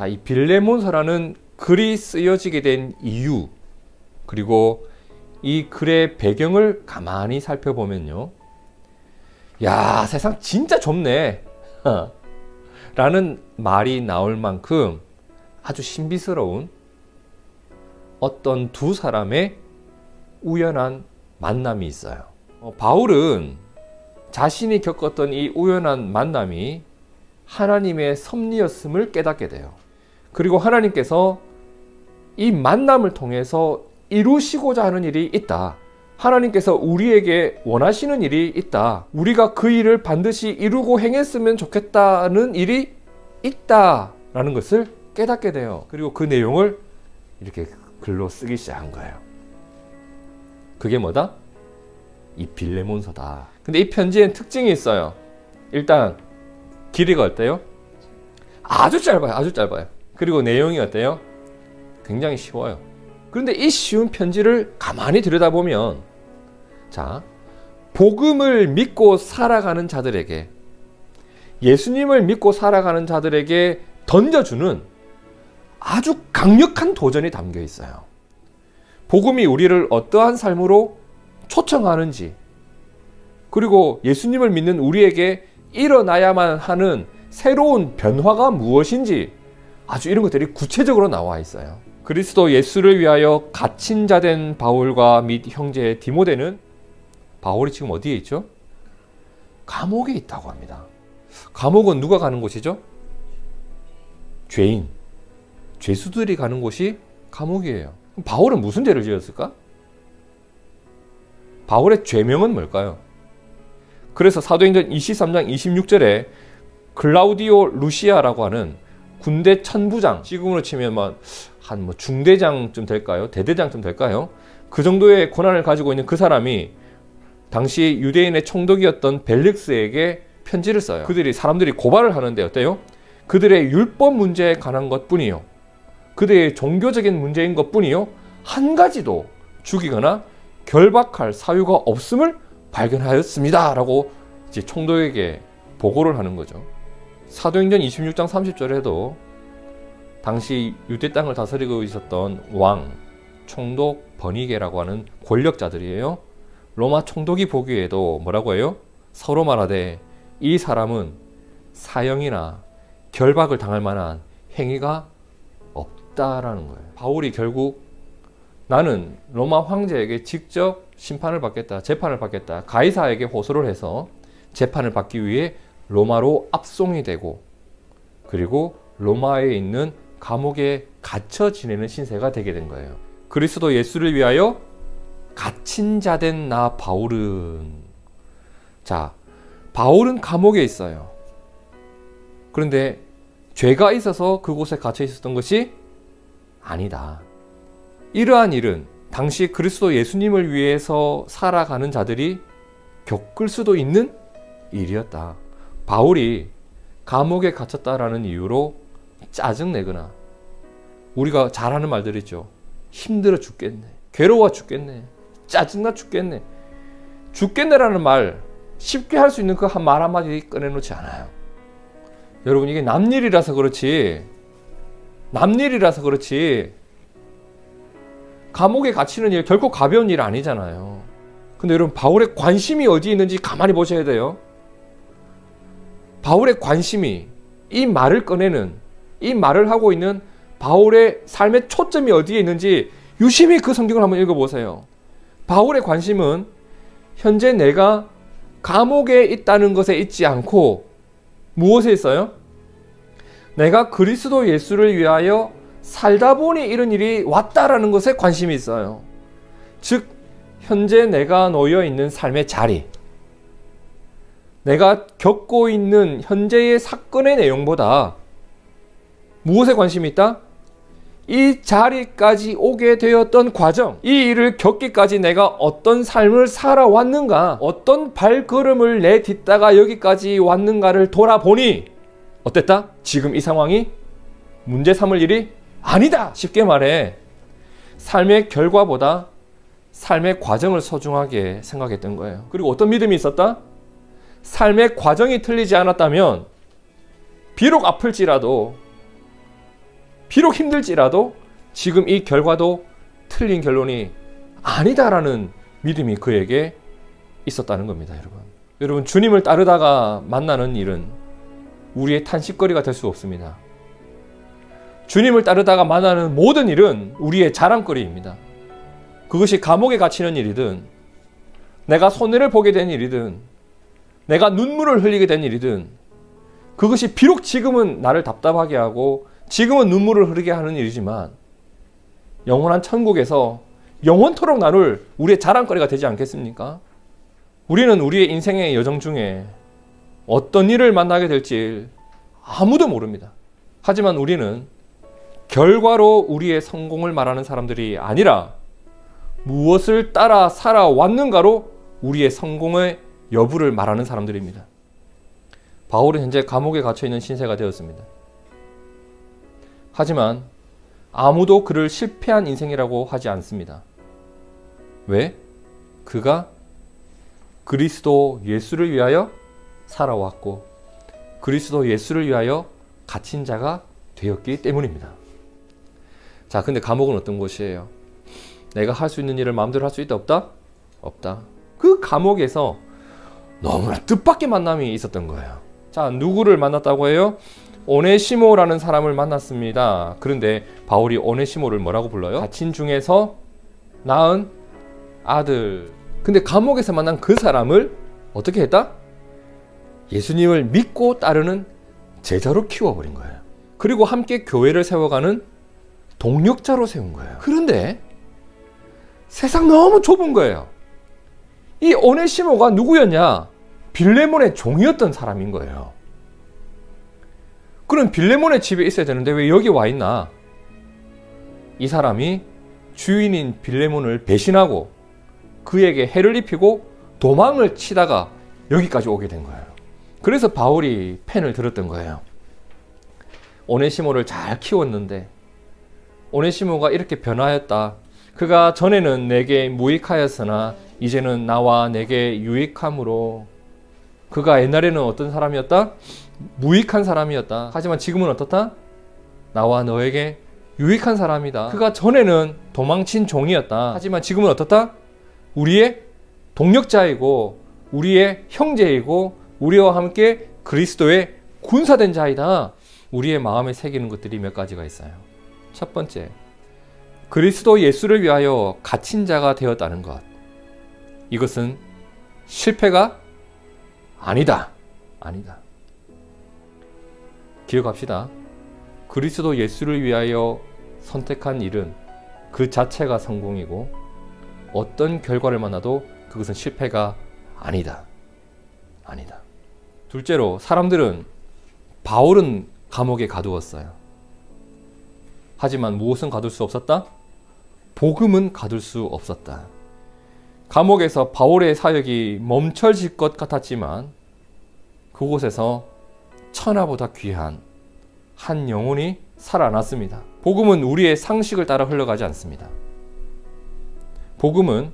자, 이 빌레몬서라는 글이 쓰여지게 된 이유, 그리고 이 글의 배경을 가만히 살펴보면요, 야, 세상 진짜 좁네 라는 말이 나올 만큼 아주 신비스러운 어떤 두 사람의 우연한 만남이 있어요. 바울은 자신이 겪었던 이 우연한 만남이 하나님의 섭리였음을 깨닫게 돼요. 그리고 하나님께서 이 만남을 통해서 이루시고자 하는 일이 있다. 하나님께서 우리에게 원하시는 일이 있다. 우리가 그 일을 반드시 이루고 행했으면 좋겠다는 일이 있다라는 것을 깨닫게 돼요. 그리고 그 내용을 이렇게 글로 쓰기 시작한 거예요. 그게 뭐다? 이 빌레몬서다. 근데 이 편지엔 특징이 있어요. 일단 길이가 어때요? 아주 짧아요. 아주 짧아요. 그리고 내용이 어때요? 굉장히 쉬워요. 그런데 이 쉬운 편지를 가만히 들여다보면, 자, 복음을 믿고 살아가는 자들에게, 예수님을 믿고 살아가는 자들에게 던져주는 아주 강력한 도전이 담겨 있어요. 복음이 우리를 어떠한 삶으로 초청하는지, 그리고 예수님을 믿는 우리에게 일어나야만 하는 새로운 변화가 무엇인지, 아주 이런 것들이 구체적으로 나와 있어요. 그리스도 예수를 위하여 갇힌 자 된 바울과 및 형제 디모데는, 바울이 지금 어디에 있죠? 감옥에 있다고 합니다. 감옥은 누가 가는 곳이죠? 죄인, 죄수들이 가는 곳이 감옥이에요. 그럼 바울은 무슨 죄를 지었을까? 바울의 죄명은 뭘까요? 그래서 사도행전 23장 26절에 클라우디오 루시아라고 하는 군대 천부장, 지금으로 치면 한 중대장쯤 될까요? 대대장쯤 될까요? 그 정도의 권한을 가지고 있는 그 사람이 당시 유대인의 총독이었던 벨릭스에게 편지를 써요. 그들이 사람들이 고발을 하는데 어때요? 그들의 율법 문제에 관한 것뿐이요, 그들의 종교적인 문제인 것뿐이요, 한 가지도 죽이거나 결박할 사유가 없음을 발견하였습니다 라고 이제 총독에게 보고를 하는 거죠. 사도행전 26장 30절에도 당시 유대 땅을 다스리고 있었던 왕, 총독 버니게라고 하는 권력자들이에요. 로마 총독이 보기에도 뭐라고 해요? 서로 말하되 이 사람은 사형이나 결박을 당할 만한 행위가 없다라는 거예요. 바울이 결국 나는 로마 황제에게 직접 심판을 받겠다, 재판을 받겠다, 가이사에게 호소를 해서 재판을 받기 위해 로마로 압송이 되고, 그리고 로마에 있는 감옥에 갇혀 지내는 신세가 되게 된 거예요. 그리스도 예수를 위하여 갇힌 자 된 나 바울은, 자, 바울은 감옥에 있어요. 그런데 죄가 있어서 그곳에 갇혀 있었던 것이 아니다. 이러한 일은 당시 그리스도 예수님을 위해서 살아가는 자들이 겪을 수도 있는 일이었다. 바울이 감옥에 갇혔다라는 이유로 짜증내거나, 우리가 잘 하는 말들 있죠. 힘들어 죽겠네, 괴로워 죽겠네, 짜증나 죽겠네. 죽겠네라는 말 쉽게 할 수 있는 그 말 한마디 꺼내놓지 않아요. 여러분, 이게 남일이라서 그렇지, 감옥에 갇히는 일 결코 가벼운 일 아니잖아요. 근데 여러분, 바울의 관심이 어디에 있는지 가만히 보셔야 돼요. 바울의 관심이, 이 말을 꺼내는, 이 말을 하고 있는 바울의 삶의 초점이 어디에 있는지 유심히 그 성경을 한번 읽어보세요. 바울의 관심은 현재 내가 감옥에 있다는 것에 있지 않고 무엇에 있어요? 내가 그리스도 예수를 위하여 살다 보니 이런 일이 왔다라는 것에 관심이 있어요. 즉, 현재 내가 놓여 있는 삶의 자리, 내가 겪고 있는 현재의 사건의 내용보다 무엇에 관심이 있다? 이 자리까지 오게 되었던 과정, 이 일을 겪기까지 내가 어떤 삶을 살아왔는가, 어떤 발걸음을 내딛다가 여기까지 왔는가를 돌아보니 어땠다? 지금 이 상황이 문제 삼을 일이 아니다. 쉽게 말해 삶의 결과보다 삶의 과정을 소중하게 생각했던 거예요. 그리고 어떤 믿음이 있었다? 삶의 과정이 틀리지 않았다면 비록 아플지라도 비록 힘들지라도 지금 이 결과도 틀린 결론이 아니다라는 믿음이 그에게 있었다는 겁니다. 여러분 주님을 따르다가 만나는 일은 우리의 탄식거리가 될 수 없습니다. 주님을 따르다가 만나는 모든 일은 우리의 자랑거리입니다. 그것이 감옥에 갇히는 일이든 내가 손해를 보게 된 일이든 내가 눈물을 흘리게 된 일이든 그것이 비록 지금은 나를 답답하게 하고 지금은 눈물을 흐르게 하는 일이지만 영원한 천국에서 영원토록 나눌 우리의 자랑거리가 되지 않겠습니까? 우리는 우리의 인생의 여정 중에 어떤 일을 만나게 될지 아무도 모릅니다. 하지만 우리는 결과로 우리의 성공을 말하는 사람들이 아니라 무엇을 따라 살아왔는가로 우리의 성공의 여부를 말하는 사람들입니다. 바울은 현재 감옥에 갇혀있는 신세가 되었습니다. 하지만 아무도 그를 실패한 인생이라고 하지 않습니다. 왜? 그가 그리스도 예수를 위하여 살아왔고 그리스도 예수를 위하여 갇힌 자가 되었기 때문입니다. 자, 근데 감옥은 어떤 곳이에요? 내가 할 수 있는 일을 마음대로 할 수 있다 없다? 없다. 그 감옥에서 너무나 뜻밖의 만남이 있었던 거예요. 자, 누구를 만났다고 해요? 오네시모라는 사람을 만났습니다. 그런데 바울이 오네시모를 뭐라고 불러요? 갇힌 중에서 낳은 아들. 근데 감옥에서 만난 그 사람을 어떻게 했다? 예수님을 믿고 따르는 제자로 키워버린 거예요. 그리고 함께 교회를 세워가는 동력자로 세운 거예요. 그런데 세상 너무 좁은 거예요. 이 오네시모가 누구였냐? 빌레몬의 종이었던 사람인 거예요. 그럼 빌레몬의 집에 있어야 되는데 왜 여기 와 있나? 이 사람이 주인인 빌레몬을 배신하고 그에게 해를 입히고 도망을 치다가 여기까지 오게 된 거예요. 그래서 바울이 펜을 들었던 거예요. 오네시모를 잘 키웠는데 오네시모가 이렇게 변화했다. 그가 전에는 내게 무익하였으나 이제는 나와 내게 유익함으로. 그가 옛날에는 어떤 사람이었다? 무익한 사람이었다. 하지만 지금은 어떻다? 나와 너에게 유익한 사람이다. 그가 전에는 도망친 종이었다. 하지만 지금은 어떻다? 우리의 동력자이고 우리의 형제이고 우리와 함께 그리스도의 군사된 자이다. 우리의 마음에 새기는 것들이 몇 가지가 있어요. 첫 번째, 그리스도 예수를 위하여 갇힌 자가 되었다는 것. 이것은 실패가 아니다. 아니다. 기억합시다. 그리스도 예수를 위하여 선택한 일은 그 자체가 성공이고 어떤 결과를 만나도 그것은 실패가 아니다. 아니다. 둘째로 사람들은 바울은 감옥에 가두었어요. 하지만 무엇은 가둘 수 없었다? 복음은 가둘 수 없었다. 감옥에서 바울의 사역이 멈춰질 것 같았지만 그곳에서 천하보다 귀한 한 영혼이 살아났습니다. 복음은 우리의 상식을 따라 흘러가지 않습니다. 복음은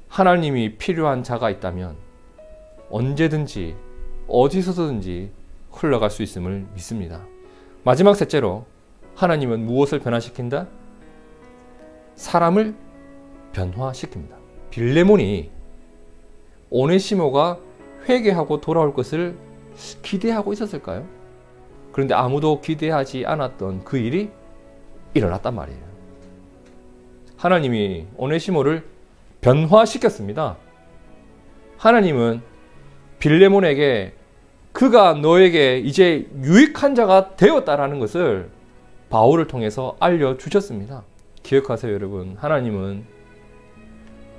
하나님이 필요한 자가 있다면 언제든지 어디서든지 흘러갈 수 있음을 믿습니다. 마지막 셋째로 하나님은 무엇을 변화시킨다? 사람을 변화시킵니다. 빌레몬이 오네시모가 회개하고 돌아올 것을 기대하고 있었을까요? 그런데 아무도 기대하지 않았던 그 일이 일어났단 말이에요. 하나님이 오네시모를 변화시켰습니다. 하나님은 빌레몬에게 그가 너에게 이제 유익한 자가 되었다라는 것을 바울을 통해서 알려주셨습니다. 기억하세요, 여러분. 하나님은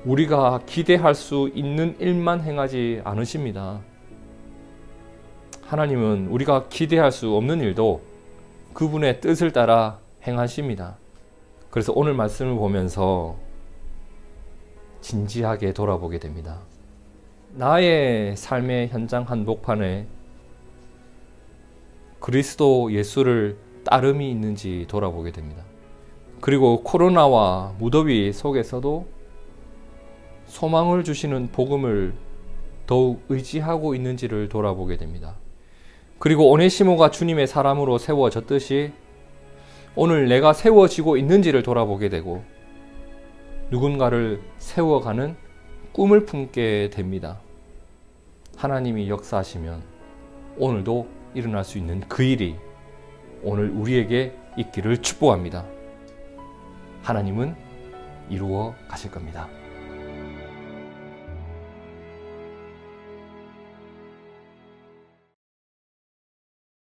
우리가 기대할 수 있는 일만 행하지 않으십니다. 하나님은 우리가 기대할 수 없는 일도 그분의 뜻을 따라 행하십니다. 그래서 오늘 말씀을 보면서 진지하게 돌아보게 됩니다. 나의 삶의 현장 한복판에 그리스도 예수를 따름이 있는지 돌아보게 됩니다. 그리고 코로나와 무더위 속에서도 소망을 주시는 복음을 더욱 의지하고 있는지를 돌아보게 됩니다. 그리고 오네시모가 주님의 사람으로 세워졌듯이 오늘 내가 세워지고 있는지를 돌아보게 되고 누군가를 세워가는 꿈을 품게 됩니다. 하나님이 역사하시면 오늘도 일어날 수 있는 그 일이 오늘 우리에게 있기를 축복합니다. 하나님은 이루어 가실 겁니다.